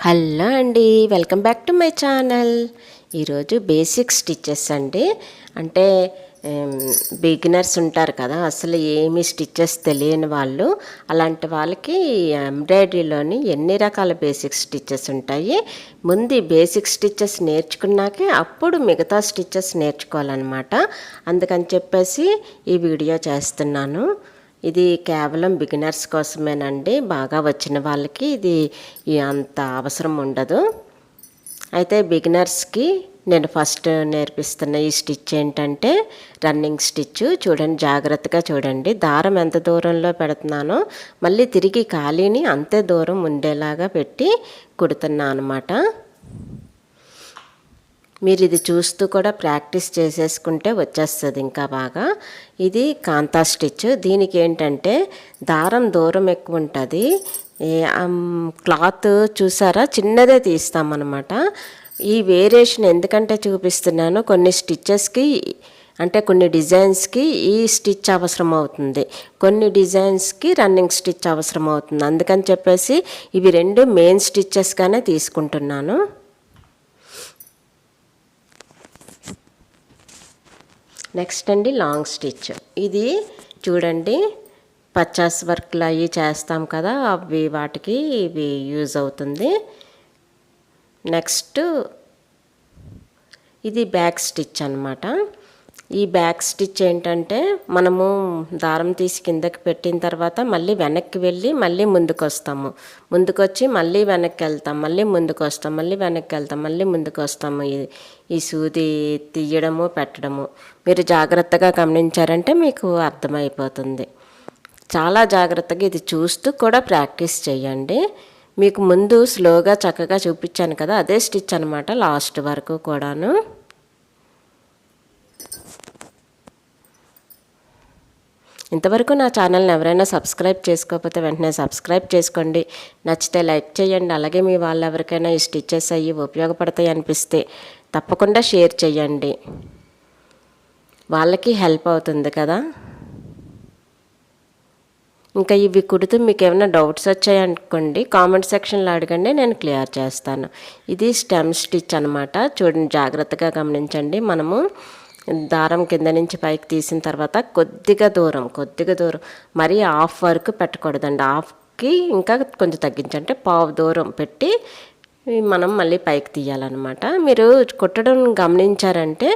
Hello అండి, welcome back to my channel. ఈరోజు basic stitches అండి. అంటే బిగినర్స్ ఉంటారు కదా, అసలు ఏమి స్టిచ్చెస్ తెలియని వాళ్ళు, అలాంటి వాళ్ళకి ఎంబ్రాయిడరీలోని ఎన్ని రకాల బేసిక్ స్టిచ్చెస్ ఉంటాయి. ముందు ఈ బేసిక్ స్టిచ్చెస్ నేర్చుకున్నాకే అప్పుడు మిగతా స్టిచ్చెస్ నేర్చుకోవాలన్నమాట. అందుకని చెప్పేసి ఈ వీడియో చేస్తున్నాను. ఇది కేవలం బిగినర్స్ కోసమేనండి. బాగా వచ్చిన వాళ్ళకి ఇది అంత అవసరం ఉండదు. అయితే బిగినర్స్కి నేను ఫస్ట్ నేర్పిస్తున్న ఈ స్టిచ్ ఏంటంటే రన్నింగ్ స్టిచ్. చూడండి, జాగ్రత్తగా చూడండి. దారం ఎంత దూరంలో పెడుతున్నానో మళ్ళీ తిరిగి ఖాళీని అంతే దూరం ఉండేలాగా పెట్టి కుడుతున్నా అనమాట. మీరు ఇది చూస్తూ కూడా ప్రాక్టీస్ చేసేసుకుంటే వచ్చేస్తుంది ఇంకా బాగా. ఇది కాంతా స్టిచ్. దీనికి ఏంటంటే దారం దూరం ఎక్కువ ఉంటుంది. క్లాత్ చూసారా, చిన్నదే తీస్తామన్నమాట. ఈ వేరియేషన్ ఎందుకంటే చూపిస్తున్నాను, కొన్ని స్టిచ్చెస్కి అంటే కొన్ని డిజైన్స్కి ఈ స్టిచ్ అవసరం అవుతుంది, కొన్ని డిజైన్స్కి రన్నింగ్ స్టిచ్ అవసరం అవుతుంది. అందుకని చెప్పేసి ఇవి రెండు మెయిన్ స్టిచ్చెస్గానే తీసుకుంటున్నాను. నెక్స్ట్ అండి లాంగ్ స్టిచ్. ఇది చూడండి, పచాస్ వర్క్లు అవి చేస్తాం కదా, అవి వాటికి ఇవి యూజ్ అవుతుంది. నెక్స్ట్ ఇది బ్యాక్ స్టిచ్ అన్నమాట. ఈ బ్యాక్ స్టిచ్ ఏంటంటే మనము దారం తీసి కిందకి పెట్టిన తర్వాత మళ్ళీ వెనక్కి వెళ్ళి మళ్ళీ ముందుకు వస్తాము, ముందుకు వచ్చి మళ్ళీ వెనక్కి వెళ్తాం, మళ్ళీ ముందుకు వస్తాం, మళ్ళీ వెనక్కి వెళ్తాం, మళ్ళీ ముందుకు వస్తాము. ఈ సూది తీయడము పెట్టడము మీరు జాగ్రత్తగా గమనించారంటే మీకు అర్థమైపోతుంది. చాలా జాగ్రత్తగా ఇది చూస్తూ కూడా ప్రాక్టీస్ చేయండి. మీకు ముందు స్లోగా చక్కగా చూపించాను కదా, అదే స్టిచ్ అనమాట లాస్ట్ వరకు కూడాను. ఇంతవరకు నా ఛానల్ని ఎవరైనా సబ్స్క్రైబ్ చేసుకోకపోతే వెంటనే సబ్స్క్రైబ్ చేసుకోండి. నచ్చితే లైక్ చేయండి. అలాగే మీ వాళ్ళు ఎవరికైనా ఈ స్టిచ్చెస్ అయ్యి ఉపయోగపడతాయి అనిపిస్తే తప్పకుండా షేర్ చేయండి, వాళ్ళకి హెల్ప్ అవుతుంది కదా. ఇంకా ఇవి కుడుతూ మీకు ఏమైనా డౌట్స్ వచ్చాయనుకోండి, కామెంట్ సెక్షన్లో అడగండి, నేను క్లియర్ చేస్తాను. ఇది స్టెమ్ స్టిచ్ అనమాట. చూడండి, జాగ్రత్తగా గమనించండి. మనము దారం కింద నుంచి పైకి తీసిన తర్వాత కొద్దిగా దూరం మరీ హాఫ్ వరకు పెట్టకూడదండి. హాఫ్కి ఇంకా కొంచెం తగ్గించంటే పావు దూరం పెట్టి మనం మళ్ళీ పైకి తీయాలన్నమాట. మీరు కుట్టడం గమనించారంటే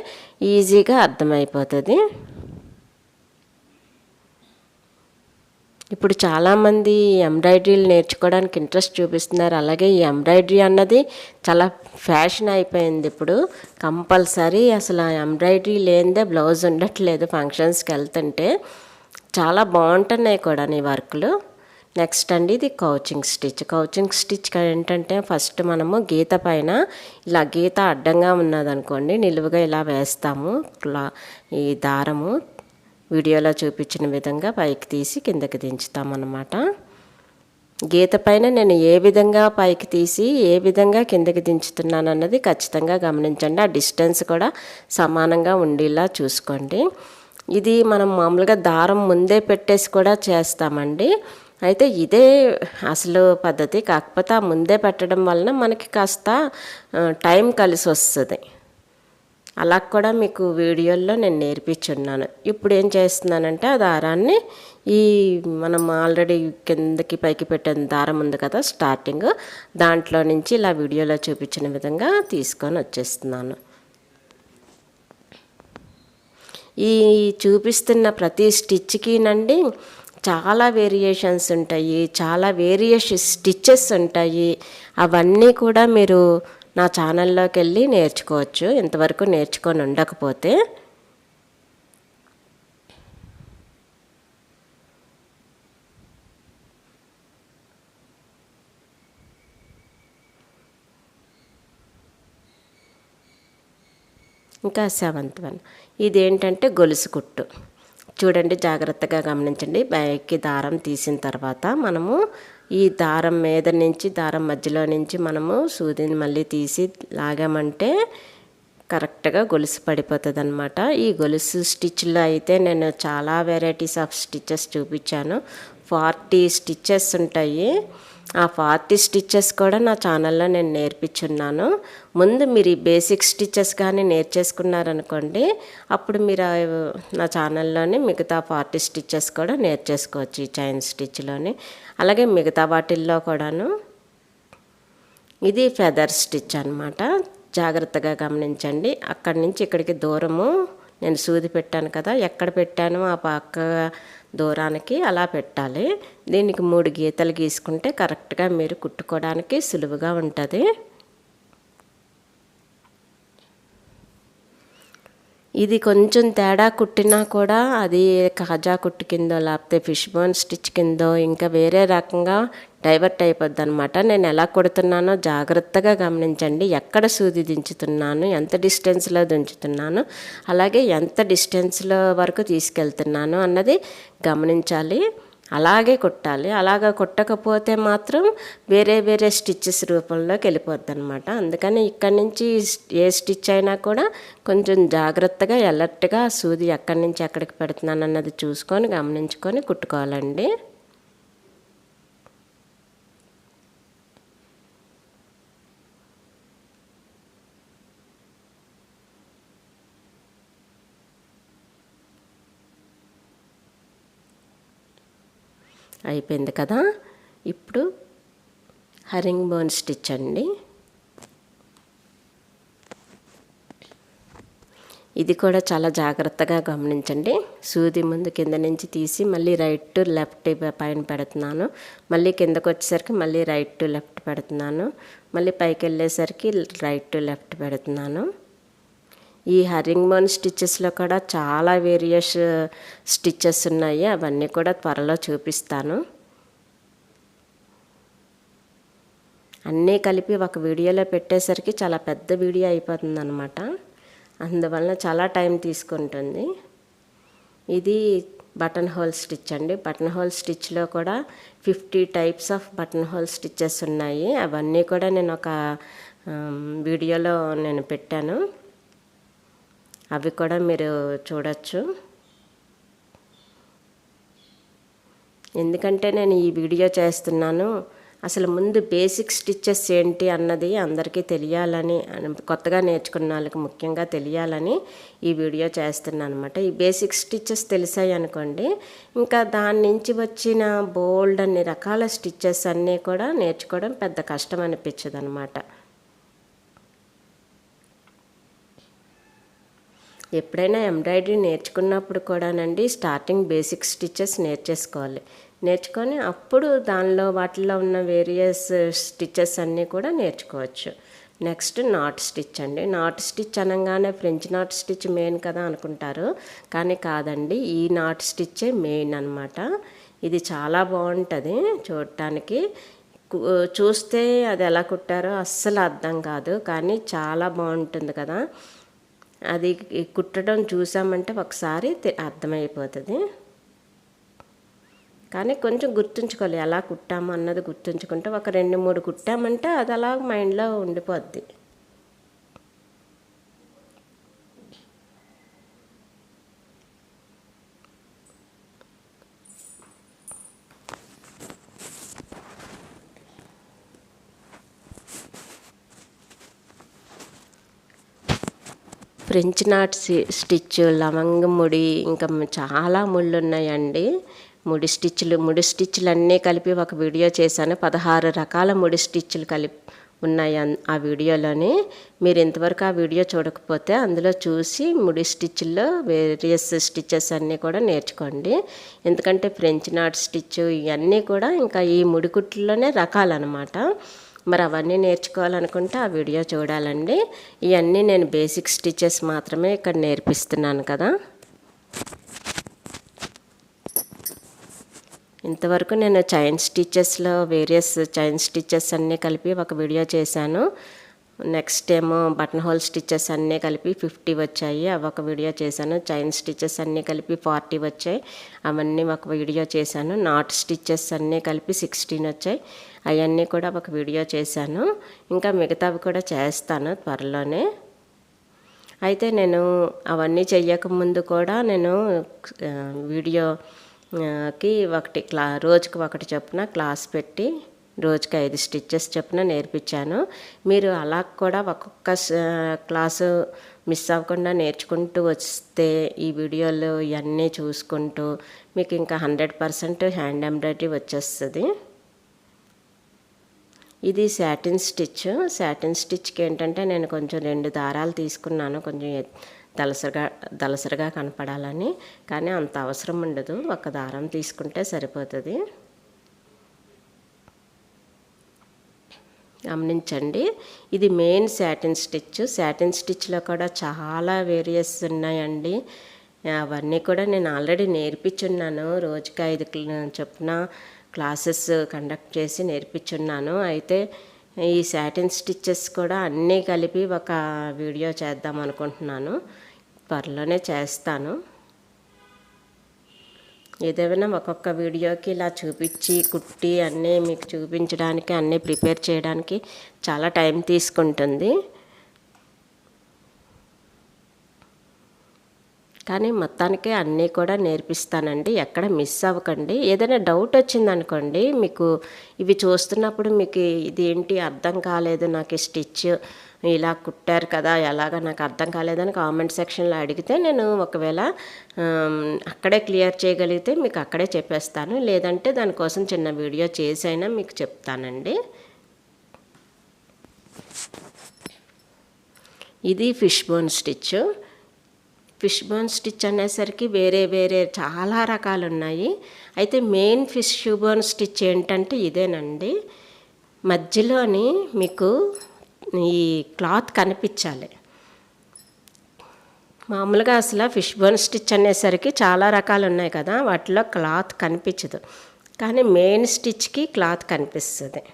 ఈజీగా అర్థమైపోతుంది. ఇప్పుడు చాలామంది ఎంబ్రాయిడరీలు నేర్చుకోవడానికి ఇంట్రెస్ట్ చూపిస్తున్నారు. అలాగే ఈ ఎంబ్రాయిడరీ అన్నది చాలా ఫ్యాషన్ అయిపోయింది ఇప్పుడు. కంపల్సరీ అసలు ఎంబ్రాయిడరీ లేనిదే బ్లౌజ్ ఉండట్లేదు. ఫంక్షన్స్కి వెళ్తుంటే చాలా బాగుంటున్నాయి కూడా ఈ వర్క్లు. నెక్స్ట్ అండి ఇది కౌచింగ్ స్టిచ్ ఏంటంటే ఫస్ట్ మనము గీత పైన ఇలా గీత అడ్డంగా ఉన్నదనుకోండి, నిలువుగా ఇలా వేస్తాము. ఈ దారము వీడియోలో చూపించిన విధంగా పైకి తీసి కిందకి దించుతామన్నమాట. గీత పైన నేను ఏ విధంగా పైకి తీసి ఏ విధంగా కిందకి దించుతున్నాను అన్నది ఖచ్చితంగా గమనించండి. ఆ డిస్టెన్స్ కూడా సమానంగా ఉండేలా చూసుకోండి. ఇది మనం మామూలుగా దారం ముందే పెట్టేసి కూడా చేస్తామండి. అయితే ఇదే అసలు పద్ధతి. కాకపోతే ఆ ముందే పెట్టడం వలన మనకి కాస్త టైం కలిసి వస్తుంది. అలా కూడా మీకు వీడియోల్లో నేను నేర్పించున్నాను. ఇప్పుడు ఏం చేస్తున్నానంటే ఆ దారాన్ని ఈ మనం ఆల్రెడీ కిందకి పైకి పెట్టిన దారం ఉంది కదా స్టార్టింగ్, దాంట్లో నుంచి ఇలా వీడియోలో చూపించిన విధంగా తీసుకొని వచ్చేస్తున్నాను. ఈ చూపిస్తున్న ప్రతి స్టిచ్కినండి చాలా వేరియేషన్స్ ఉంటాయి, చాలా స్టిచ్చెస్ ఉంటాయి. అవన్నీ కూడా మీరు నా ఛానల్లోకి వెళ్ళి నేర్చుకోవచ్చు, ఇంతవరకు నేర్చుకొని ఉండకపోతే. ఇంకా 7th వన్ ఇదేంటంటే గొలుసు కుట్టు. చూడండి, జాగ్రత్తగా గమనించండి. పైకి దారం తీసిన తర్వాత మనము ఈ దారం మీద నుంచి దారం మధ్యలో నుంచి మనము సూదిని మళ్ళీ తీసి లాగామంటే కరెక్ట్గా గొలుసు పడిపోతుంది అనమాట. ఈ గొలుసు స్టిచ్లో అయితే నేను చాలా వెరైటీస్ ఆఫ్ స్టిచ్చెస్ చూపించాను. 40 స్టిచ్చెస్ ఉంటాయి. ఆ 40 స్టిచ్చెస్ కూడా నా ఛానల్లో నేను నేర్పించున్నాను. ముందు మీరు ఈ బేసిక్ స్టిచ్చెస్ కానీ నేర్చేసుకున్నారనుకోండి, అప్పుడు మీరు నా ఛానల్లోని మిగతా 40 స్టిచ్చెస్ కూడా నేర్చేసుకోవచ్చు ఈ చైన్ స్టిచ్లోని. అలాగే మిగతా వాటిల్లో కూడాను. ఇది ఫెదర్ స్టిచ్ అనమాట. జాగ్రత్తగా గమనించండి. అక్కడి నుంచి ఇక్కడికి దూరము నేను సూది పెట్టాను కదా, ఎక్కడ పెట్టానో ఆ పక్క దూరానికి అలా పెట్టాలి. దీనికి 3 గీతలు గీసుకుంటే కరెక్ట్గా మీరు కుట్టుకోవడానికి సులువుగా ఉంటుంది. ఇది కొంచెం తేడా కుట్టినా కూడా అది కాజా కుట్టు కిందో లేకపోతే ఫిష్ బోన్ స్టిచ్ కిందో ఇంకా వేరే రకంగా డైవర్ట్ అయిపోద్ది అనమాట. నేను ఎలా కుడుతున్నానో జాగ్రత్తగా గమనించండి. ఎక్కడ సూది దించుతున్నాను, ఎంత డిస్టెన్స్లో దించుతున్నాను, అలాగే ఎంత డిస్టెన్స్లో వరకు తీసుకెళ్తున్నాను అన్నది గమనించాలి. అలాగే కుట్టాలి. అలాగ కుట్టకపోతే మాత్రం వేరే వేరే స్టిచ్చెస్ రూపంలోకి వెళ్ళిపోద్ది అనమాట. అందుకని ఇక్కడి నుంచి ఏ స్టిచ్ అయినా కూడా కొంచెం జాగ్రత్తగా అలర్ట్గా సూది ఎక్కడి నుంచి ఎక్కడికి పెడుతున్నాను అన్నది చూసుకొని గమనించుకొని కుట్టుకోవాలండి. అయిపోయింది కదా. ఇప్పుడు హరింగ్ బోన్ స్టిచ్ అండి. ఇది కూడా చాలా జాగ్రత్తగా గమనించండి. సూది ముందు కింద నుంచి తీసి మళ్ళీ రైట్ టు లెఫ్ట్ పైన పెడుతున్నాను. మళ్ళీ కిందకు వచ్చేసరికి మళ్ళీ రైట్ టు లెఫ్ట్ పెడుతున్నాను. మళ్ళీ పైకి వెళ్ళేసరికి రైట్ టు లెఫ్ట్ పెడుతున్నాను. ఈ హరింగ్ బోన్ స్టిచ్చెస్లో కూడా చాలా వేరియస్ స్టిచ్చెస్ ఉన్నాయి. అవన్నీ కూడా త్వరలో చూపిస్తాను. అన్నీ కలిపి ఒక వీడియోలో పెట్టేసరికి చాలా పెద్ద వీడియో అయిపోతుంది అనమాట. అందువలన చాలా టైం తీసుకుంటుంది. ఇది బటన్ హోల్ స్టిచ్ అండి. బటన్ హోల్ స్టిచ్లో కూడా 50 types of button whole stitches ఉన్నాయి. అవన్నీ కూడా నేను ఒక వీడియోలో నేను పెట్టాను. అవి కూడా మీరు చూడొచ్చు. ఎందుకంటే నేను ఈ వీడియో చేస్తున్నాను, అసలు ముందు బేసిక్ స్టిచ్చెస్ ఏంటి అన్నది అందరికీ తెలియాలని, కొత్తగా నేర్చుకున్న వాళ్ళకి ముఖ్యంగా తెలియాలని ఈ వీడియో చేస్తున్నాను అనమాట. ఈ బేసిక్ స్టిచ్చెస్ తెలిసాయి అనుకోండి, ఇంకా దాని నుంచి వచ్చిన బోల్డ్ అన్ని రకాల స్టిచ్చెస్ అన్నీ కూడా నేర్చుకోవడం పెద్ద కష్టం అనిపించదు అనమాట. ఎప్పుడైనా ఎంబ్రాయిడరీ నేర్చుకున్నప్పుడు కూడానండి స్టార్టింగ్ బేసిక్ స్టిచ్చెస్ నేర్చుకొని అప్పుడు దానిలో వాటిలో ఉన్న వేరియస్ స్టిచ్చెస్ అన్నీ కూడా నేర్చుకోవచ్చు. నెక్స్ట్ నాట్ స్టిచ్ అండి. నాట్ స్టిచ్ అనగానే ఫ్రెంచ్ నాట్ స్టిచ్ మెయిన్ కదా అనుకుంటారు, కానీ కాదండి. ఈ నాట్ స్టిచ్చే మెయిన్ అనమాట. ఇది చాలా బాగుంటుంది చూడటానికి. చూస్తే అది ఎలా కుట్టారో అస్సలు అర్థం కాదు, కానీ చాలా బాగుంటుంది కదా. అది కుట్టడం చూసామంటే ఒకసారి అర్థమైపోతుంది. కానీ కొంచెం గుర్తుంచుకోవాలి, ఎలా కుట్టాము అన్నది గుర్తుంచుకుంటే ఒక 2-3 కుట్టామంటే అది అలా మైండ్లో ఉండిపోద్ది. ఫ్రెంచ్ నాట్ స్టిచ్, లవంగ ముడి, ఇంకా చాలా ముళ్ళు ఉన్నాయండి. ముడి స్టిచ్లు అన్నీ కలిపి ఒక వీడియో చేశాను. 16 రకాల ముడి స్టిచ్లు కలిపి ఉన్నాయి ఆ వీడియోలోని. మీరు ఇంతవరకు ఆ వీడియో చూడకపోతే అందులో చూసి ముడి స్టిచ్ల్లో వేరియస్ స్టిచ్చెస్ అన్నీ కూడా నేర్చుకోండి. ఎందుకంటే ఫ్రెంచ్ నాట్ స్టిచ్ ఇవన్నీ కూడా ఇంకా ఈ ముడికుట్లలోనే రకాలన్నమాట. మరి అవన్నీ నేర్చుకోవాలనుకుంటే ఆ వీడియో చూడాలండి. ఇవన్నీ నేను బేసిక్ స్టిచ్చెస్ మాత్రమే ఇక్కడ నేర్పిస్తున్నాను కదా. ఇంతవరకు నేను చైన్ స్టిచ్చెస్లో వేరియస్ చైన్ స్టిచ్చెస్ అన్నీ కలిపి ఒక వీడియో చేశాను. నెక్స్ట్ ఏమో బటన్ హోల్ స్టిచ్చెస్ అన్నీ కలిపి 50 వచ్చాయి, అవి ఒక వీడియో చేశాను. చైన్ స్టిచ్చెస్ అన్నీ కలిపి 40 వచ్చాయి, అవన్నీ ఒక వీడియో చేశాను. నాట్ స్టిచ్చెస్ అన్నీ కలిపి 16 వచ్చాయి, అవన్నీ కూడా ఒక వీడియో చేశాను. ఇంకా మిగతావి కూడా చేస్తాను త్వరలోనే. అయితే నేను అవన్నీ చెయ్యకముందు కూడా నేను వీడియోకి రోజుకి ఒకటి చొప్పున క్లాస్ పెట్టి రోజుకి 5 స్టిచ్చెస్ చొప్పున నేర్పించాను. మీరు అలా కూడా ఒక్కొక్క క్లాసు మిస్ అవ్వకుండా నేర్చుకుంటూ వస్తే ఈ వీడియోలు ఇవన్నీ చూసుకుంటూ మీకు ఇంకా 100% హ్యాండ్ ఎంబ్రాయిడరీ వచ్చేస్తుంది. ఇది సాటిన్ స్టిచ్. సాటిన్ స్టిచ్కి ఏంటంటే నేను కొంచెం 2 దారాలు తీసుకున్నాను, కొంచెం దలసరిగా కనపడాలని. కానీ అంత అవసరం ఉండదు, ఒక దారం తీసుకుంటే సరిపోతుంది. గమనించండి, ఇది మెయిన్ సాటిన్ స్టిచ్. సాటిన్ స్టిచ్లో కూడా చాలా వేరియస్ ఉన్నాయండి. అవన్నీ కూడా నేను ఆల్రెడీ నేర్పించున్నాను. రోజుకి 5 చొప్పున క్లాసెస్ కండక్ట్ చేసి నేర్పించున్నాను. అయితే ఈ సాటిన్ స్టిచ్చెస్ కూడా అన్నీ కలిపి ఒక వీడియో చేద్దాం అనుకుంటున్నాను. త్వరలోనే చేస్తాను. ఏదేమైనా ఒక్కొక్క వీడియోకి ఇలా చూపించి కుట్టి అన్నీ మీకు చూపించడానికి, అన్నీ ప్రిపేర్ చేయడానికి చాలా టైం తీసుకుంటుంది. కానీ మొత్తానికి అన్నీ కూడా నేర్పిస్తానండి, ఎక్కడ మిస్ అవ్వకండి. ఏదైనా డౌట్ వచ్చిందనుకోండి, మీకు ఇవి చూస్తున్నప్పుడు మీకు ఇదేంటి అర్థం కాలేదు, నాకు స్టిచ్ ఇలా కుట్టారు కదా ఎలాగ నాకు అర్థం కాలేదని కామెంట్ సెక్షన్లో అడిగితే నేను ఒకవేళ అక్కడే క్లియర్ చేయగలిగితే మీకు అక్కడే చెప్పేస్తాను. లేదంటే దానికోసం చిన్న వీడియో చేసైనా మీకు చెప్తానండి. ఇది fish bone stitch. Fish bone stitch అనేసరికి వేరే వేరే చాలా రకాలు ఉన్నాయి. అయితే మెయిన్ ఫిష్ బోన్ స్టిచ్ ఏంటంటే ఇదేనండి. మధ్యలోని మీకు ఈ క్లాత్ కనిపించాలి. మామూలుగా అసలు ఫిష్ బోన్ స్టిచ్ అనేసరికి చాలా రకాలు ఉన్నాయి కదా, వాటిలో క్లాత్ కనిపించదు. కానీ మెయిన్ స్టిచ్కి క్లాత్ కనిపిస్తుంది.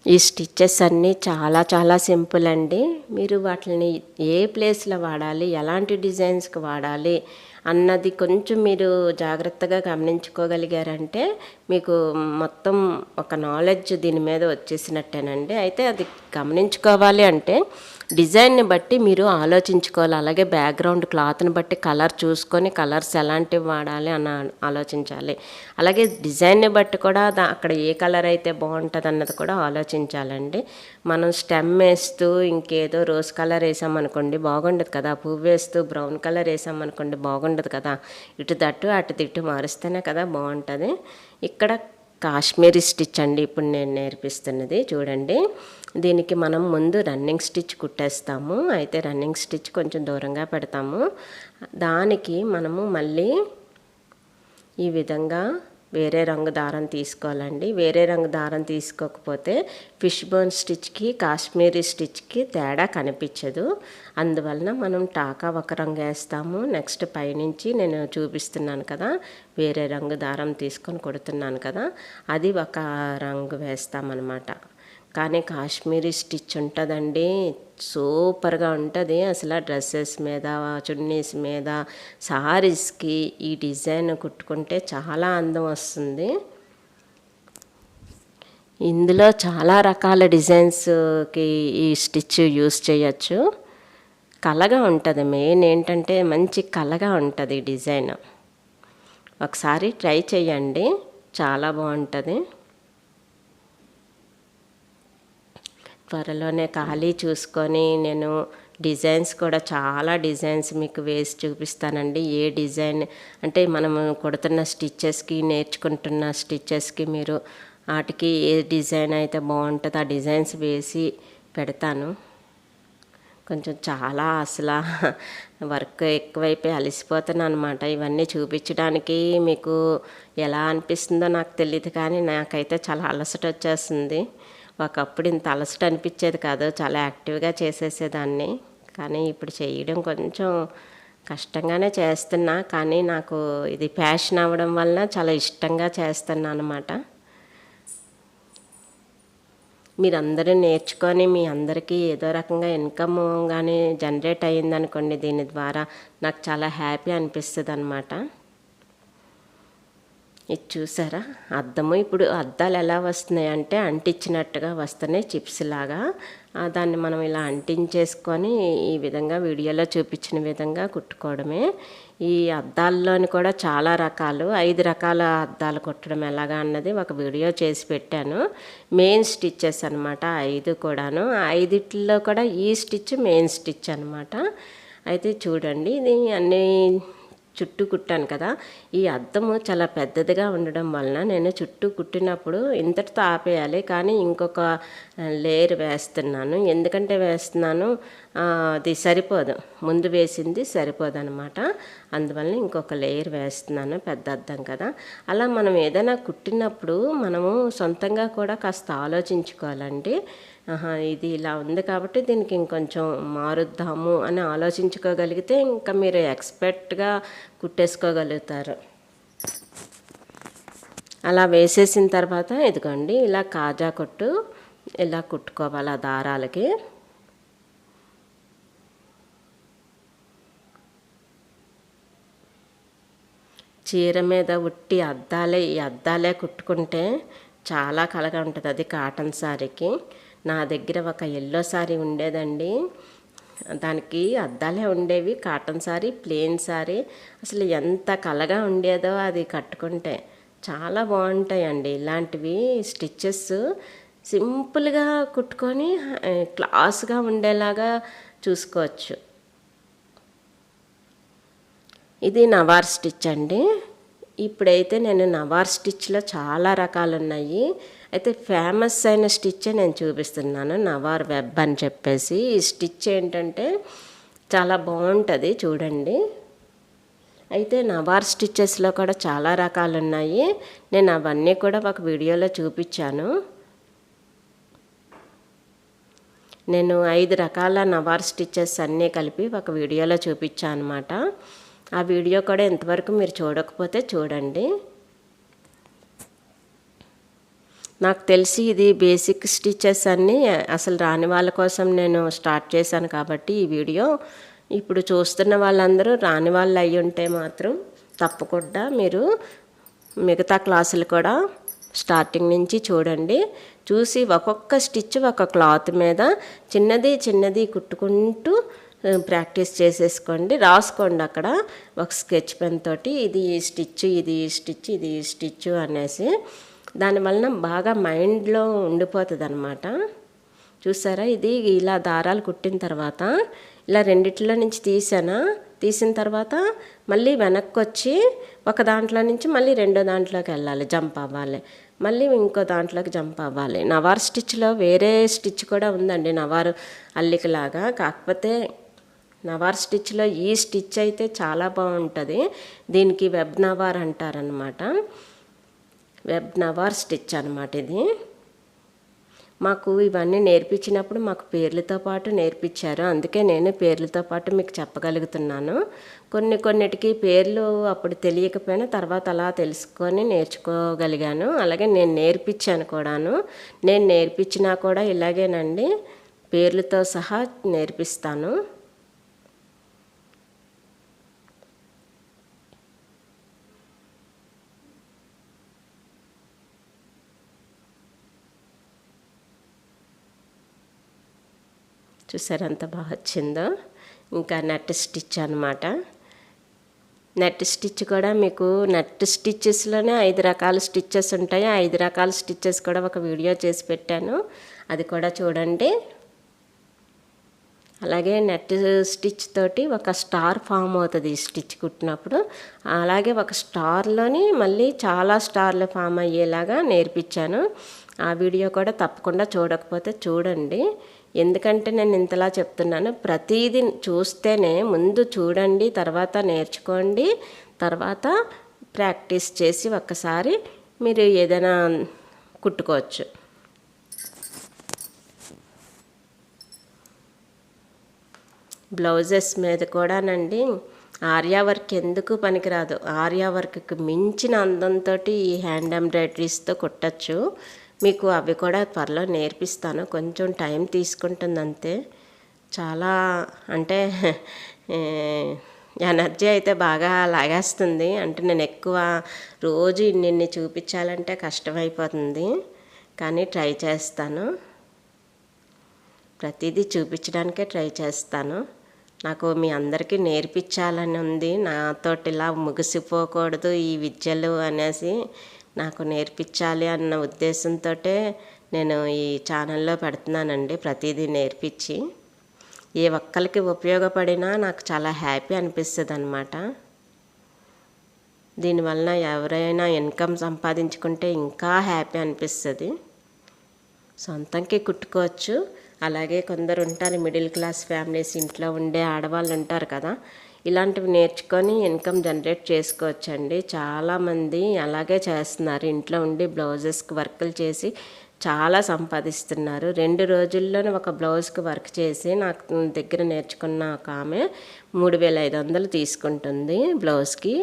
ఈ స్టిచ్చెస్ అన్నీ చాలా చాలా సింపుల్ అండి. మీరు వాటిని ఏ ప్లేస్లో వాడాలి, ఎలాంటి డిజైన్స్కి వాడాలి అన్నది కొంచెం మీరు జాగ్రత్తగా గమనించుకోగలిగారంటే మీకు మొత్తం ఒక నాలెడ్జ్ దీని మీద వచ్చేసినట్టేనండి. అయితే అది గమనించుకోవాలి అంటే డిజైన్ని బట్టి మీరు ఆలోచించుకోవాలి. అలాగే బ్యాక్గ్రౌండ్ క్లాత్ని బట్టి కలర్ చూసుకొని కలర్స్ ఎలాంటివి వాడాలి అని ఆలోచించాలి. అలాగే డిజైన్ని బట్టి కూడా అక్కడ ఏ కలర్ అయితే బాగుంటుంది అన్నది కూడా ఆలోచించాలండి. మనం స్టెమ్ వేస్తూ ఇంకేదో రోజ్ కలర్ వేసామనుకోండి బాగుండదు కదా, పువ్వు వేస్తూ బ్రౌన్ కలర్ వేసామనుకోండి బాగుండదు కదా. ఇటు తట్టు అటు తిట్టు మారుస్తేనే కదా బాగుంటుంది. ఇక్కడ కాశ్మీరీ స్టిచ్ అండి ఇప్పుడు నేను నేర్పిస్తున్నది. చూడండి, దీనికి మనం ముందు రన్నింగ్ స్టిచ్ కుట్టేస్తాము. అయితే రన్నింగ్ స్టిచ్ కొంచెం దూరంగా పెడతాము. దానికి మనము మళ్ళీ ఈ విధంగా వేరే రంగు దారం తీసుకోవాలండి. వేరే రంగు దారం తీసుకోకపోతే ఫిష్ బోన్ స్టిచ్కి కాశ్మీరీ స్టిచ్కి తేడా కనిపించదు. అందువలన మనం టాకా ఒక రంగు వేస్తాము. నెక్స్ట్ పైనుంచి నేను చూపిస్తున్నాను కదా, వేరే రంగు దారం తీసుకొని కుడుతున్నాను కదా, అది ఒక రంగు వేస్తామన్నమాట. కానీ కాశ్మీరీ స్టిచ్ ఉంటుందండి, సూపర్గా ఉంటుంది. అసలు డ్రెస్సెస్ మీద, చున్నీస్ మీద, సారీస్కి ఈ డిజైన్ కుట్టుకుంటే చాలా అందం వస్తుంది. ఇందులో చాలా రకాల డిజైన్స్కి ఈ స్టిచ్ యూస్ చేయొచ్చు. కలగా ఉంటుంది. మెయిన్ ఏంటంటే మంచి కలగా ఉంటుంది డిజైన్. ఒకసారి ట్రై చేయండి, చాలా బాగుంటుంది. త్వరలోనే ఖాళీ చూసుకొని నేను డిజైన్స్ కూడా చాలా డిజైన్స్ మీకు వేసి చూపిస్తానండి. ఏ డిజైన్ అంటే మనము కుడుతున్న స్టిచ్చెస్కి, నేర్చుకుంటున్న స్టిచ్చెస్కి మీరు వాటికి ఏ డిజైన్ అయితే బాగుంటుందో ఆ డిజైన్స్ వేసి పెడతాను. కొంచెం చాలా అసలు వర్క్ ఎక్కువైపోయి అలసిపోతున్నాను అనమాట. ఇవన్నీ చూపించడానికి మీకు ఎలా అనిపిస్తుందో నాకు తెలియదు, కానీ నాకైతే చాలా అలసట వచ్చేస్తుంది. ఒకప్పుడు ఇంత అలసట అనిపించేది కాదు, చాలా యాక్టివ్గా చేసేసేదాన్ని. కానీ ఇప్పుడు చేయడం కొంచెం కష్టంగానే చేస్తున్నా, కానీ నాకు ఇది ప్యాషన్ అవ్వడం వలన చాలా ఇష్టంగా చేస్తున్నా అనమాట. మీరందరూ నేర్చుకొని మీ అందరికీ ఏదో రకంగా ఇన్కమ్ కానీ జనరేట్ అయ్యిందనుకోండి, దీని ద్వారా నాకు చాలా హ్యాపీ అనిపిస్తుంది అనమాట. ఇది చూసారా అద్దము. ఇప్పుడు అద్దాలు ఎలా వస్తున్నాయి అంటే అంటించినట్టుగా వస్తున్నాయి, చిప్స్ లాగా. దాన్ని మనం ఇలా అంటించేసుకొని ఈ విధంగా వీడియోలో చూపించిన విధంగా కుట్టుకోవడమే. ఈ అద్దాల్లోని కూడా చాలా రకాలు, 5 రకాల అద్దాలు కుట్టడం ఎలాగా అన్నది ఒక వీడియో చేసి పెట్టాను. మెయిన్ స్టిచ్చెస్ అనమాట 5 కూడాను. 5లో కూడా ఈ స్టిచ్ మెయిన్ స్టిచ్ అనమాట. అయితే చూడండి, ఇది అన్నీ చుట్టూ కుట్టాను కదా. ఈ అద్దము చాలా పెద్దదిగా ఉండడం వలన నేను చుట్టూ కుట్టినప్పుడు ఇంతటితో ఆపేయాలి, కానీ ఇంకొక లేయర్ వేస్తున్నాను. ఎందుకంటే వేస్తున్నాను, అది సరిపోదు, ముందు వేసింది సరిపోదు అనమాట. అందువల్ల ఇంకొక లేయర్ వేస్తున్నాను, పెద్ద అద్దం కదా. అలా మనం ఏదైనా కుట్టినప్పుడు మనము సొంతంగా కూడా కాస్త ఆలోచించుకోవాలండి. ఇది ఇలా ఉంది కాబట్టి దీనికి ఇంకొంచెం మారుద్దాము అని ఆలోచించుకోగలిగితే ఇంకా మీరు ఎక్స్పర్ట్గా కుట్టేసుకోగలుగుతారు. అలా వేసేసిన తర్వాత ఇదిగోండి, ఇలా కాజా కొట్టు ఇలా కుట్టుకోవాలి ఆ దారాలకి. చీర మీద ఉట్టి అద్దాలే, ఈ అద్దాలే కుట్టుకుంటే చాలా కలగా ఉంటుంది. అది కాటన్ శారీకి. నా దగ్గర ఒక ఎల్లో శారీ ఉండేదండి, దానికి అద్దాలే ఉండేవి. కాటన్ శారీ, ప్లెయిన్ శారీ, అసలు ఎంత కలగా ఉండేదో అది కట్టుకుంటే. చాలా బాగుంటాయండి ఇలాంటివి స్టిచ్చెస్. సింపుల్గా కుట్టుకొని క్లాస్గా ఉండేలాగా చూసుకోవచ్చు. ఇది నవార్ స్టిచ్ అండి. ఇప్పుడైతే నేను నవార్ స్టిచ్లో చాలా రకాలు ఉన్నాయి. అయితే ఫేమస్ అయిన స్టిచ్చే నేను చూపిస్తున్నాను, నవార్ వెబ్ అని చెప్పేసి. ఈ స్టిచ్ ఏంటంటే చాలా బాగుంటుంది, చూడండి. అయితే నవార్ స్టిచ్చెస్లో కూడా చాలా రకాలు ఉన్నాయి. నేను అవన్నీ కూడా ఒక వీడియోలో చూపించాను. నేను 5 రకాల నవార్ స్టిచ్చెస్ అన్నీ కలిపి ఒక వీడియోలో చూపించాను అనమాట. ఆ వీడియో కూడా ఇంతవరకు మీరు చూడకపోతే చూడండి. నాకు తెలిసి ఇది బేసిక్ స్టిచెస్ అన్నీ అసలు రాని వాళ్ళ కోసం నేను స్టార్ట్ చేశాను కాబట్టి ఈ వీడియో. ఇప్పుడు చూస్తున్న వాళ్ళందరూ రాని వాళ్ళు అయి ఉంటే మాత్రం తప్పకుండా మీరు మిగతా క్లాసులు కూడా స్టార్టింగ్ నుంచి చూడండి. చూసి ఒక్కొక్క స్టిచ్ ఒక క్లాత్ మీద చిన్నది చిన్నది కుట్టుకుంటూ ప్రాక్టీస్ చేసేసుకోండి. రాసుకోండి అక్కడ ఒక స్కెచ్ పెన్ తోటి, ఇది స్టిచ్, ఇది స్టిచ్, ఇది స్టిచ్ అనేసి. దానివలన బాగా మైండ్లో ఉండిపోతుంది అన్నమాట. చూసారా, ఇది ఇలా దారాలు కుట్టిన తర్వాత ఇలా రెండిట్లో నుంచి తీసిన తర్వాత మళ్ళీ వెనక్కి వచ్చి ఒక దాంట్లో నుంచి మళ్ళీ రెండో దాంట్లోకి వెళ్ళాలి, జంప్ అవ్వాలి, మళ్ళీ ఇంకో దాంట్లోకి జంప్ అవ్వాలి. నవార్ స్టిచ్లో వేరే స్టిచ్ కూడా ఉందండి, నవారు అల్లికలాగా. కాకపోతే నవార్ స్టిచ్లో ఈ స్టిచ్ అయితే చాలా బాగుంటుంది. దీనికి వెబ్ నవార్ అంటారనమాట. వెబ్ నవార్ స్టిచ్ అనమాట ఇది. మాకు ఇవన్నీ నేర్పించినప్పుడు మాకు పేర్లతో పాటు నేర్పించారు, అందుకే నేను పేర్లతో పాటు మీకు చెప్పగలుగుతున్నాను. కొన్నిటికి పేర్లు అప్పుడు తెలియకపోయినా తర్వాత అలా తెలుసుకొని నేర్చుకోగలిగాను. అలాగే నేను నేర్పించాను కూడాను. నేను నేర్పించినా కూడా ఇలాగేనండి, పేర్లతో సహా నేర్పిస్తాను. చూసారు ఎంత బాగా వచ్చిందో. ఇంకా నెట్ స్టిచ్ అనమాట. నెట్ స్టిచ్ కూడా మీకు నెట్ స్టిచ్చెస్లోనే 5 రకాల స్టిచ్చెస్ ఉంటాయి. 5 రకాల స్టిచ్చెస్ కూడా ఒక వీడియో చేసి పెట్టాను, అది కూడా చూడండి. అలాగే నెట్ స్టిచ్ తోటి ఒక స్టార్ ఫామ్ అవుతుంది ఈ స్టిచ్ కుట్టినప్పుడు. అలాగే ఒక స్టార్లోని మళ్ళీ చాలా స్టార్లు ఫామ్ అయ్యేలాగా నేర్పించాను. ఆ వీడియో కూడా తప్పకుండా చూడకపోతే చూడండి. ఎందుకంటే నేను ఇంతలా చెప్తున్నాను, ప్రతిదీ చూస్తేనే ముందు చూడండి, తర్వాత నేర్చుకోండి, తర్వాత ప్రాక్టీస్ చేసి ఒక్కసారి మీరు ఏదైనా కుట్టుకోవచ్చు. బ్లౌజెస్ మీద కూడానండి ఆర్యా వర్క్ ఎందుకు పనికిరాదు. ఆర్యా వర్క్కి మించిన అందంతో ఈ హ్యాండ్ ఎంబ్రాయిడరీస్తో కుట్టచ్చు. మీకు అవి కూడా త్వరలో నేర్పిస్తాను, కొంచెం టైం తీసుకుంటుంది అంతే. చాలా అంటే ఎనర్జీ అయితే బాగా లాగేస్తుంది. అంటే నేను ఎక్కువ రోజు ఇన్ని చూపించాలంటే కష్టమైపోతుంది, కానీ ట్రై చేస్తాను, ప్రతిదీ చూపించడానికే ట్రై చేస్తాను. నాకు మీ అందరికీ నేర్పించాలని ఉంది. నాతోటి ఇలా ముగిసిపోకూడదు ఈ విద్యలు అనేసి నాకు నేర్పించాలి అన్న ఉద్దేశంతో నేను ఈ ఛానల్లో పెడుతున్నానండి. ప్రతిదీ నేర్పించి ఏ ఒక్కరికి ఉపయోగపడినా నాకు చాలా హ్యాపీ అనిపిస్తుంది అన్నమాట. దీనివల్ల ఎవరైనా ఇన్కమ్ సంపాదించుకుంటే ఇంకా హ్యాపీ అనిపిస్తుంది. సొంతంకి కుట్టుకోవచ్చు. అలాగే కొందరు ఉంటారు మిడిల్ క్లాస్ ఫ్యామిలీస్, ఇంట్లో ఉండే ఆడవాళ్ళు ఉంటారు కదా, ఇలాంటివి నేర్చుకొని ఇన్కమ్ జనరేట్ చేసుకోవచ్చండి. చాలామంది అలాగే చేస్తున్నారు. ఇంట్లో ఉండి బ్లౌజెస్కి వర్కులు చేసి చాలా సంపాదిస్తున్నారు. 2 రోజుల్లోనే ఒక బ్లౌజ్కి వర్క్ చేసి నాకు దగ్గర నేర్చుకున్న ఒక ఆమె 3500 తీసుకుంటుంది బ్లౌజ్కి.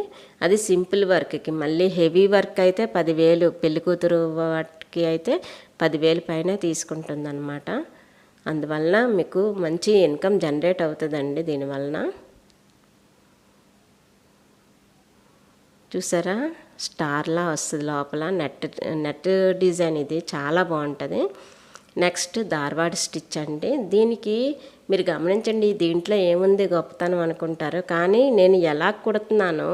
అది సింపుల్ వర్క్కి. మళ్ళీ హెవీ వర్క్ అయితే 10,000, పెళ్లి కూతురు వాటికి అయితే 10,000 పైన తీసుకుంటుంది అన్నమాట. అందువల్ల మీకు మంచి ఇన్కమ్ జనరేట్ అవుతుందండి దీనివలన. చూసారా, స్టార్లా వస్తుంది లోపల. నెట్ డిజైన్ ఇది చాలా బాగుంటుంది. నెక్స్ట్ ధార్వాడ్ స్టిచ్ అండి. దీనికి మీరు గమనించండి, దీంట్లో ఏముంది గొప్పతనం అనుకుంటారు, కానీ నేను ఎలా కుడుతున్నానో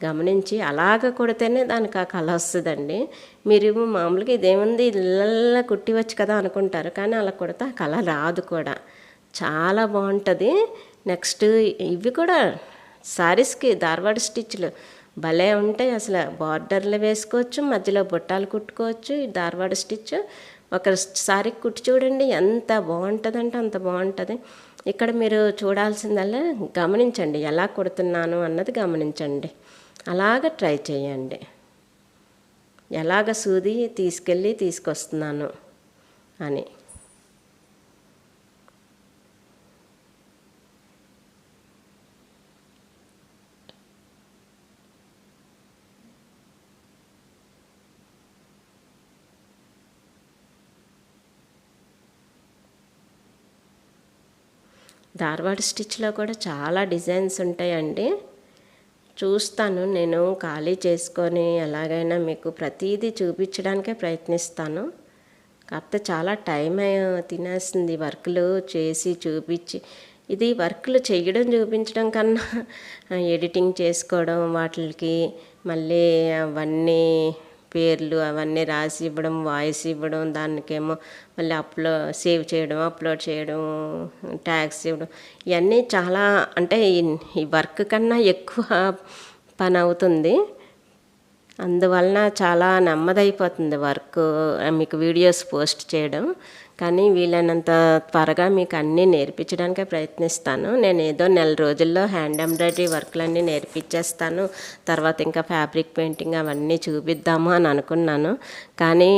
గమనించి అలాగ కుడితేనే దానికి ఆ కళ వస్తుందండి. మీరు మామూలుగా ఇదేముంది ఇళ్ళ కుట్టివచ్చు కదా అనుకుంటారు, కానీ అలా కుడితే ఆ కళ రాదు కూడా. చాలా బాగుంటుంది. నెక్స్ట్ ఇవి కూడా శారీస్కి ధార్వాడ్ స్టిచ్లు భలే ఉంటాయి. అసలు బార్డర్లు వేసుకోవచ్చు, మధ్యలో బుట్టాలు కుట్టుకోవచ్చు. ఈ ధార్వాడ్ స్టిచ్ ఒకసారి కుట్టి చూడండి, ఎంత బాగుంటుందంటే అంత బాగుంటుంది. ఇక్కడ మీరు చూడాల్సిందల్లా గమనించండి, ఎలా కుడుతున్నాను అన్నది గమనించండి. అలాగ ట్రై చేయండి. ఎలాగ సూది తీసుకొస్తున్నాను అని. ధార్వాడ్ స్టిచ్లో కూడా చాలా డిజైన్స్ ఉంటాయండి. చూస్తాను, నేను ఖాళీ చేసుకొని ఎలాగైనా మీకు ప్రతిదీ చూపించడానికే ప్రయత్నిస్తాను. కాకపోతే చాలా టైం తినేస్తుంది వర్క్లు చేసి చూపించి. ఇది వర్క్లు చేయడం చూపించడం కన్నా ఎడిటింగ్ చేసుకోవడం, వాటికి మళ్ళీ అవన్నీ పేర్లు అవన్నీ రాసి ఇవ్వడం, వాయిస్ ఇవ్వడం, దానికేమో మళ్ళీ సేవ్ చేయడం, అప్లోడ్ చేయడం, ట్యాగ్స్ ఇవ్వడం, ఇవన్నీ చాలా అంటే ఈ వర్క్ కన్నా ఎక్కువ పని అవుతుంది. అందువలన చాలా నెమ్మదైపోతుంది వర్క్ మీకు వీడియోస్ పోస్ట్ చేయడం. కానీ వీలైనంత త్వరగా మీకు అన్నీ నేర్పించడానికే ప్రయత్నిస్తాను. నేను ఏదో 1 రోజుల్లో హ్యాండ్ ఎంబ్రాయిడరీ వర్క్లన్నీ నేర్పించేస్తాను, తర్వాత ఇంకా ఫ్యాబ్రిక్ పెయింటింగ్ అవన్నీ చూపిద్దాము అని అనుకున్నాను. కానీ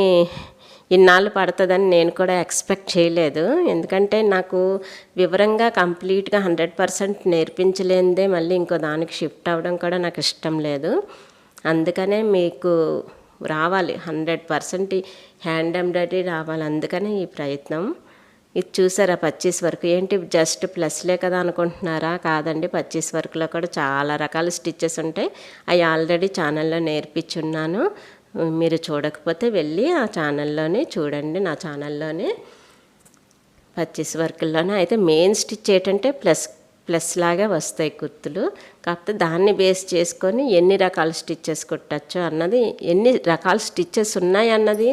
ఇన్నాళ్ళు పడుతుందని నేను కూడా ఎక్స్పెక్ట్ చేయలేదు. ఎందుకంటే నాకు వివరంగా కంప్లీట్గా 100% నేర్పించలేనిదే మళ్ళీ ఇంకో దానికి షిఫ్ట్ అవ్వడం కూడా నాకు ఇష్టం లేదు. అందుకనే మీకు రావాలి 100% హ్యాండ్ ఎంబ్రాయిడరీ రావాలి. అందుకనే ఈ ప్రయత్నం. ఇది చూసారా, 25 వరకు ఏంటి జస్ట్ ప్లస్లే కదా అనుకుంటున్నారా? కాదండి, 25 వరకులో కూడా చాలా రకాల స్టిచ్చెస్ ఉంటాయి. అవి ఆల్రెడీ ఛానల్లో నేర్పించున్నాను. మీరు చూడకపోతే వెళ్ళి ఆ ఛానల్లోనే చూడండి. నా ఛానల్లోనే 25 వరకుల్లోనే అయితే మెయిన్ స్టిచ్ ఏంటంటే ప్లస్ లాగా వస్తాయి కుర్తులు. కాకపోతే దాన్ని బేస్ చేసుకొని ఎన్ని రకాల స్టిచ్చెస్ కుట్టచ్చు అన్నది, ఎన్ని రకాల స్టిచ్చెస్ ఉన్నాయి అన్నది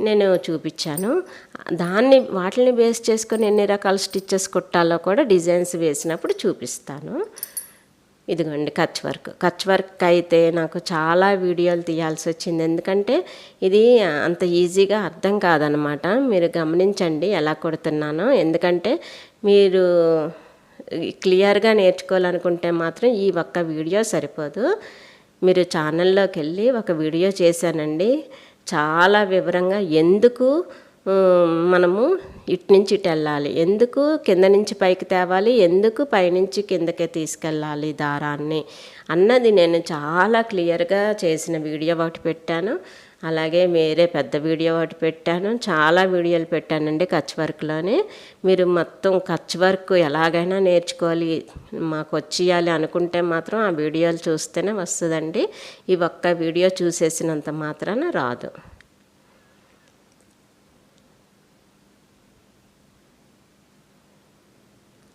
నేను చూపించాను. వాటిని బేస్ చేసుకొని ఎన్ని రకాల స్టిచ్చెస్ కుట్టాలో కూడా డిజైన్స్ వేసినప్పుడు చూపిస్తాను. ఇదిగోండి కచ్ వర్క్ అయితే నాకు చాలా వీడియోలు తీయాల్సి వచ్చింది. ఎందుకంటే ఇది అంత ఈజీగా అర్థం కాదనమాట. మీరు గమనించండి ఎలా కుడుతున్నానో. ఎందుకంటే మీరు క్లియర్గా నేర్చుకోవాలనుకుంటే మాత్రం ఈ ఒక్క వీడియో సరిపోదు. మీరు ఛానల్లోకి వెళ్ళి ఒక వీడియో చేశానండి, చాలా వివరంగా ఎందుకు మనము ఇటు నుంచి ఇటు వెళ్ళాలి, ఎందుకు కింద నుంచి పైకి తేవాలి, ఎందుకు పైనుంచి కిందకే తీసుకెళ్ళాలి దారాన్ని అన్నది నేను చాలా క్లియర్గా చేసిన వీడియో ఒకటి పెట్టాను. అలాగే వేరే పెద్ద వీడియో ఒకటి పెట్టాను. చాలా వీడియోలు పెట్టానండి కచ్ వర్క్లోనే. మీరు మొత్తం కచ్ వర్క్ ఎలాగైనా నేర్చుకోవాలి, మాకు వచ్చేయాలి అనుకుంటే మాత్రం ఆ వీడియోలు చూస్తేనే వస్తుందండి. ఈ ఒక్క వీడియో చూసేసినంత మాత్రాన రాదు.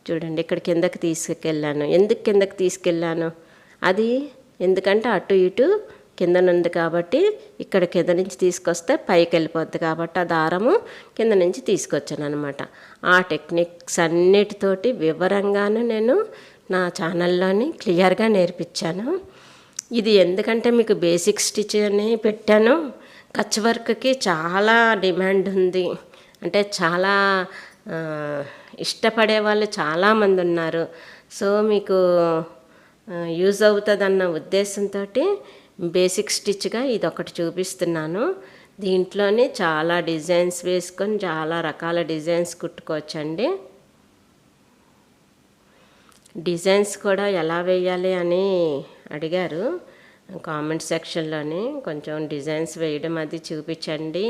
చూడండి ఇక్కడ కిందకి తీసుకెళ్ళాను. ఎందుకు కిందకి తీసుకెళ్ళాను, అది ఎందుకంటే అటు ఇటు కిందనుంది కాబట్టి ఇక్కడ కింద నుంచి తీసుకొస్తే పైకి వెళ్ళిపోద్ది కాబట్టి ఆ దారము కింద నుంచి తీసుకొచ్చాను అనమాట. ఆ టెక్నిక్స్ అన్నిటితోటి వివరంగాను నేను నా ఛానల్లోని క్లియర్గా నేర్పించాను. ఇది ఎందుకంటే మీకు బేసిక్ స్టిచ్ అని పెట్టాను. కచ్ వర్క్కి చాలా డిమాండ్ ఉంది, అంటే చాలా ఇష్టపడే వాళ్ళు చాలామంది ఉన్నారు. సో మీకు యూజ్ అవుతుందన్న ఉద్దేశంతో బేసిక్ స్టిచ్గా ఇది ఒకటి చూపిస్తున్నాను. దీంట్లోనే చాలా డిజైన్స్ వేసుకొని చాలా రకాల డిజైన్స్ కుట్టుకోవచ్చండి. డిజైన్స్ కూడా ఎలా వేయాలి అని అడిగారు కామెంట్ సెక్షన్లోని. కొంచెం డిజైన్స్ వేయడం అది చూపించండి,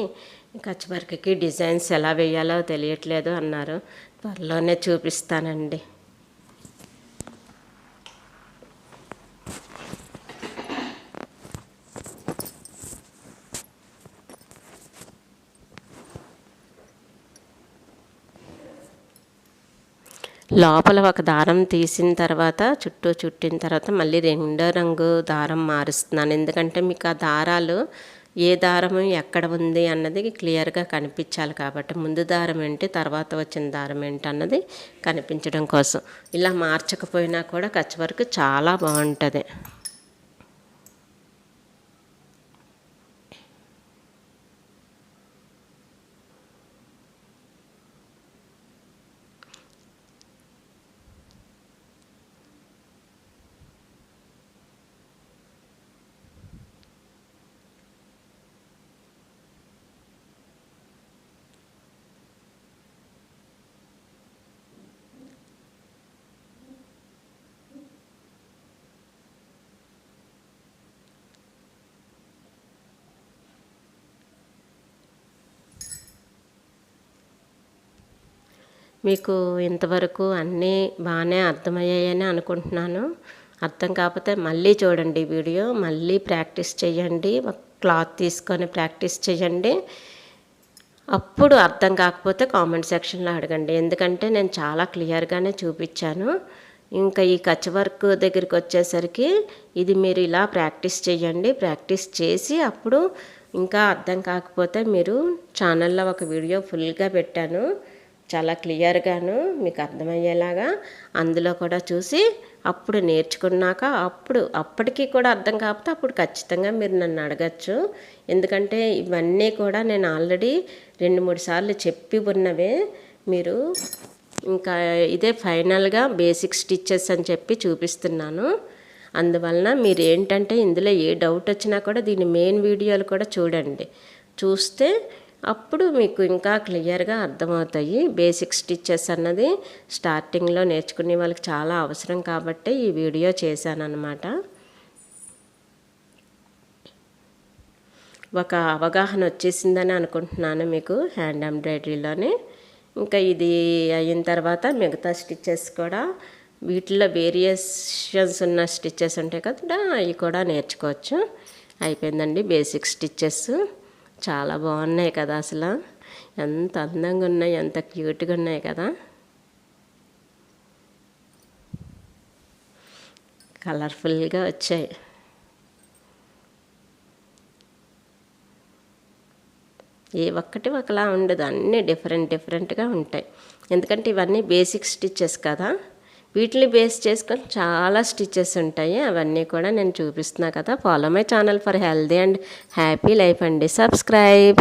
కచ్ వర్క్కి డిజైన్స్ ఎలా వేయాలో తెలియట్లేదు అన్నారు. త్వరలోనే చూపిస్తానండి. లోపల ఒక దారం తీసిన తర్వాత చుట్టూ చుట్టిన తర్వాత మళ్ళీ రెండో రంగు దారం మారుస్తున్నాను. ఎందుకంటే మీకు ఆ దారాలు ఏ దారము ఎక్కడ ఉంది అన్నది క్లియర్గా కనిపించాలి కాబట్టి, ముందు దారం ఏంటి తర్వాత వచ్చిన దారం ఏంటి అన్నది కనిపించడం కోసం. ఇలా మార్చకపోయినా కూడా కచ్ వర్క్ చాలా బాగుంటుంది. మీకు ఇంతవరకు అన్నీ బాగానే అర్థమయ్యాయని అనుకుంటున్నాను. అర్థం కాకపోతే మళ్ళీ చూడండి వీడియో, మళ్ళీ ప్రాక్టీస్ చేయండి. ఒక క్లాత్ తీసుకొని ప్రాక్టీస్ చేయండి. అప్పుడు అర్థం కాకపోతే కామెంట్ సెక్షన్లో అడగండి, ఎందుకంటే నేను చాలా క్లియర్గానే చూపించాను. ఇంకా ఈ కచ్ వర్క్ దగ్గరికి వచ్చేసరికి ఇది మీరు ఇలా ప్రాక్టీస్ చేయండి. ప్రాక్టీస్ చేసి అప్పుడు ఇంకా అర్థం కాకపోతే మీరు ఛానల్లో ఒక వీడియో ఫుల్గా పెట్టాను, చాలా క్లియర్గాను మీకు అర్థమయ్యేలాగా. అందులో కూడా చూసి అప్పుడు నేర్చుకున్నాక అప్పటికి కూడా అర్థం కాకపోతే అప్పుడు ఖచ్చితంగా మీరు నన్ను అడగచ్చు. ఎందుకంటే ఇవన్నీ కూడా నేను ఆల్రెడీ 2-3 సార్లు చెప్పి ఉన్నవే. మీరు ఇంకా ఇదే ఫైనల్గా బేసిక్ స్టిచ్చెస్ అని చెప్పి చూపిస్తున్నాను. అందువలన మీరు ఏంటంటే ఇందులో ఏ డౌట్ వచ్చినా కూడా దీని మెయిన్ వీడియోలు కూడా చూడండి. చూస్తే అప్పుడు మీకు ఇంకా క్లియర్గా అర్థమవుతాయి. బేసిక్ స్టిచ్చెస్ అన్నది స్టార్టింగ్లో నేర్చుకునే వాళ్ళకి చాలా అవసరం కాబట్టి ఈ వీడియో చేశానన్నమాట. ఒక అవగాహన వచ్చేసిందని అనుకుంటున్నాను మీకు హ్యాండ్ ఎంబ్రాయిడరీలోని. ఇంకా ఇది అయిన తర్వాత మిగతా స్టిచ్చెస్ కూడా వీటిలో వేరియేషన్స్ ఉన్న స్టిచ్చెస్ ఉంటాయి కదా, అవి కూడా నేర్చుకోవచ్చు. అయిపోయిందండి బేసిక్ స్టిచ్చెస్. చాలా బాగున్నాయి కదా, అసలు ఎంత అందంగా ఉన్నాయి, ఎంత క్యూట్గా ఉన్నాయి కదా. కలర్ఫుల్గా వచ్చాయి. ఏ ఒక్కటి ఒకలా ఉండదు, అన్నీ డిఫరెంట్గా ఉంటాయి. ఎందుకంటే ఇవన్నీ బేసిక్ స్టిచ్చెస్ కదా, వీటిని బేస్ చేసుకొని చాలా స్టిచ్చెస్ ఉంటాయి. అవన్నీ కూడా నేను చూపిస్తున్నా కదా. Follow my channel for healthy and happy life అండి. సబ్స్క్రైబ్.